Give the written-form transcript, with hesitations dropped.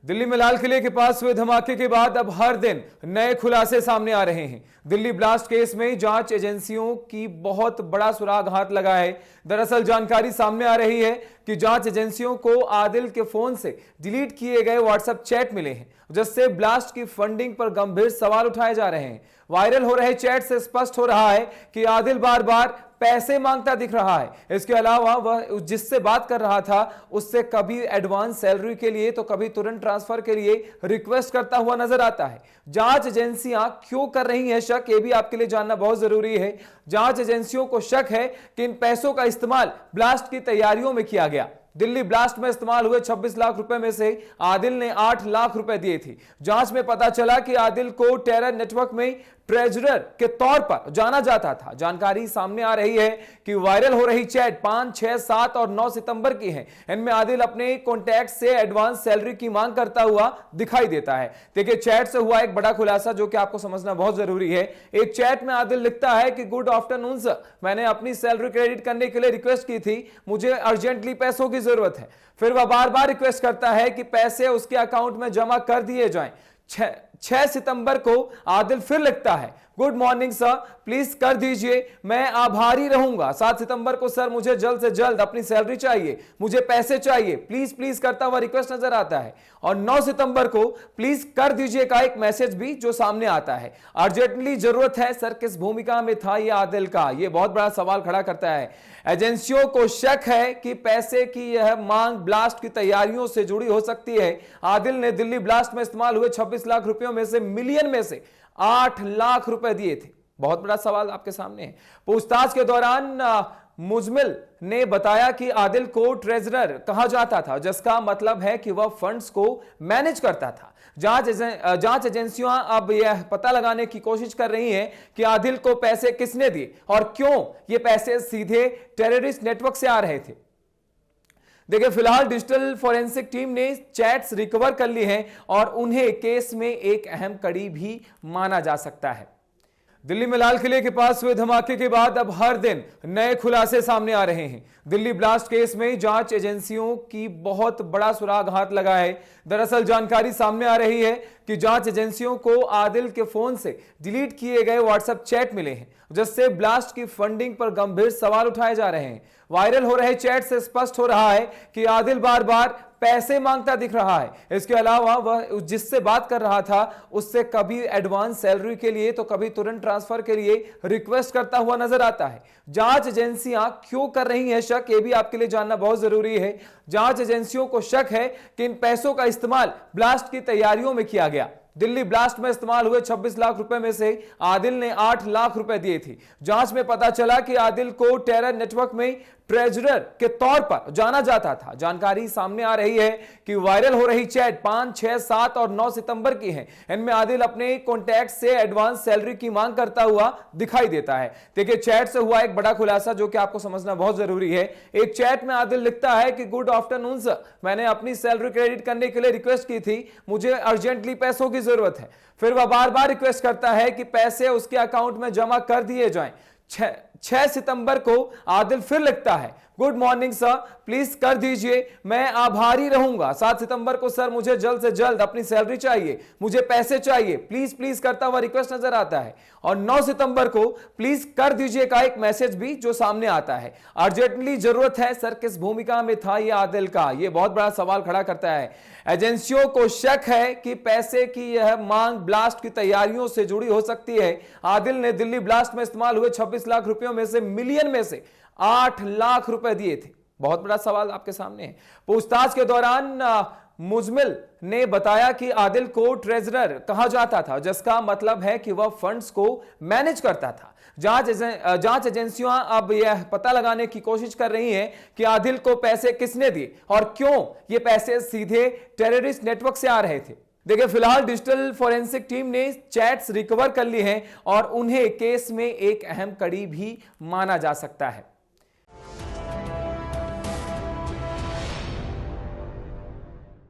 दिल्ली में लाल किले के पास हुए धमाके के बाद अब हर दिन नए खुलासे सामने आ रहे हैं। दिल्ली ब्लास्ट केस में जांच एजेंसियों की बहुत बड़ा सुराग हाथ लगा है। दरअसल जानकारी सामने आ रही है कि जांच एजेंसियों को आदिल के फोन से डिलीट किए गए व्हाट्सएप चैट मिले हैं, जिससे ब्लास्ट की फंडिंग पर गंभीर सवाल उठाए जा रहे हैं। वायरल हो रहे चैट से स्पष्ट हो रहा है कि आदिल बार बार पैसे मांगता दिख रहा है। इसके अलावा वह जिससे बात कर रहा था उससे कभी एडवांस सैलरी के लिए तो कभी तुरंत ट्रांसफर के लिए रिक्वेस्ट करता हुआ नजर आता है। जांच एजेंसियां क्यों कर रही हैं शक, ये भी आपके लिए जानना बहुत जरूरी है। जांच एजेंसियों को शक है कि इन पैसों का इस्तेमाल ब्लास्ट की तैयारियों में किया गया। दिल्ली ब्लास्ट में इस्तेमाल हुए 26 लाख रुपए में से आदिल ने 8 लाख रुपए दिए थे। जांच में पता चला कि आदिल को टेरर नेटवर्क में ट्रेजरर के तौर पर जाना जाता था। जानकारी सामने आ रही है कि वायरल हो रही चैट 5, 6, 7 और 9 सितंबर की है। इनमें आदिल अपने कॉन्टैक्ट से एडवांस सैलरी की मांग करता हुआ दिखाई देता है। देखिए, चैट से हुआ एक बड़ा खुलासा जो कि आपको समझना बहुत जरूरी है। एक चैट में आदिल लिखता है कि गुड आफ्टरनून सर, मैंने अपनी सैलरी क्रेडिट करने के लिए रिक्वेस्ट की थी, मुझे अर्जेंटली पैसों की जरूरत है। फिर वह बार बार रिक्वेस्ट करता है कि पैसे उसके अकाउंट में जमा कर दिए जाएं। 6 सितंबर को आदिल फिर लिखता है, गुड मॉर्निंग सर, प्लीज कर दीजिए, मैं आभारी रहूंगा। 7 सितंबर को, सर मुझे जल्द से जल्द अपनी सैलरी चाहिए, मुझे पैसे चाहिए, प्लीज प्लीज करता हुआ रिक्वेस्ट नजर आता है। और 9 सितंबर को प्लीज कर दीजिए का एक मैसेज भी जो सामने आता है। अर्जेंटली जरूरत है सर, किस भूमिका में था यह आदिल का, यह बहुत बड़ा सवाल खड़ा करता है। एजेंसियों को शक है कि पैसे की यह मांग ब्लास्ट की तैयारियों से जुड़ी हो सकती है। आदिल ने दिल्ली ब्लास्ट में इस्तेमाल हुए 26 लाख रुपयों में से मिलियन में से 8 लाख रुपए दिए थे। बहुत बड़ा सवाल आपके सामने है। पूछताछ के दौरान मुजमिल ने बताया कि आदिल को ट्रेजरर कहा जाता था, जिसका मतलब है कि वह फंड्स को मैनेज करता था। जांच एजेंसियां अब यह पता लगाने की कोशिश कर रही हैं कि आदिल को पैसे किसने दिए और क्यों ये पैसे सीधे टेररिस्ट नेटवर्क से आ रहे थे। देखिए, फिलहाल डिजिटल फोरेंसिक टीम ने चैट्स रिकवर कर ली हैं और उन्हें केस में एक अहम कड़ी भी माना जा सकता है। दिल्ली में लाल किले के पास हुए धमाके के बाद अब हर दिन नए खुलासे सामने आ रहे हैं। दिल्ली ब्लास्ट केस में जांच एजेंसियों की बहुत बड़ा सुराग हाथ लगा है। दरअसल जानकारी सामने आ रही है कि जांच एजेंसियों को आदिल के फोन से डिलीट किए गए व्हाट्सएप चैट मिले हैं, जिससे ब्लास्ट की फंडिंग पर गंभीर सवाल उठाए जा रहे हैं। वायरल हो रहे चैट से स्पष्ट हो रहा है कि आदिल बार बार पैसे मांगता दिख रहा है। इसके अलावा वह जिससे बात कर रहा था उससे कभी एडवांस सैलरी के लिए तो कभी तुरंत ट्रांसफर के लिए रिक्वेस्ट करता हुआ नजर आता है। जांच एजेंसियां क्यों कर रही हैं शक, ये भी आपके लिए जानना बहुत जरूरी है। जांच एजेंसियों को शक है कि इन पैसों का इस्तेमाल ब्लास्ट की तैयारियों में किया गया। दिल्ली ब्लास्ट में इस्तेमाल हुए 26 लाख रुपए में से आदिल ने 8 लाख रुपए दिए थे। जांच में पता चला कि आदिल को टेरर नेटवर्क में ट्रेजरर के तौर पर जाना जाता था। जानकारी सामने आ रही है कि वायरल हो रही चैट 5, 6, 7 और 9 सितंबर की है। इनमें आदिल अपने कॉन्टैक्ट से एडवांस सैलरी की मांग करता हुआ दिखाई देता है। देखिए, चैट से हुआ एक बड़ा खुलासा जो कि आपको समझना बहुत जरूरी है। एक चैट में आदिल लिखता है कि गुड आफ्टरनून सर, मैंने अपनी सैलरी क्रेडिट करने के लिए रिक्वेस्ट की थी, मुझे अर्जेंटली पैसों की जरूरत है। फिर वह बार बार रिक्वेस्ट करता है कि पैसे उसके अकाउंट में जमा कर दिए जाएं। 6 सितंबर को आदिल फिर लिखता है, गुड मॉर्निंग सर, प्लीज कर दीजिए, मैं आभारी रहूंगा। 7 सितंबर को, सर मुझे जल्द से जल्द अपनी सैलरी चाहिए, मुझे पैसे चाहिए, प्लीज प्लीज करता हुआ रिक्वेस्ट नजर आता है। और 9 सितंबर को प्लीज कर दीजिए का एक मैसेज भी जो सामने आता है। अर्जेंटली जरूरत है सर, किस भूमिका में था यह आदिल का, यह बहुत बड़ा सवाल खड़ा करता है। एजेंसियों को शक है कि पैसे की यह मांग ब्लास्ट की तैयारियों से जुड़ी हो सकती है। आदिल ने दिल्ली ब्लास्ट में इस्तेमाल हुए 26 लाख रुपयों में से मिलियन में से 8 लाख रुपए दिए थे। बहुत बड़ा सवाल आपके सामने है। पूछताछ के दौरान मुजमिल ने बताया कि आदिल को ट्रेजरर कहा जाता था, जिसका मतलब है कि वह फंड्स को मैनेज करता था। जांच एजेंसियां अब यह पता लगाने की कोशिश कर रही हैं कि आदिल को पैसे किसने दिए और क्यों ये पैसे सीधे टेररिस्ट नेटवर्क से आ रहे थे। देखिए, फिलहाल डिजिटल फोरेंसिक टीम ने चैट्स रिकवर कर ली हैं और उन्हें केस में एक अहम कड़ी भी माना जा सकता है।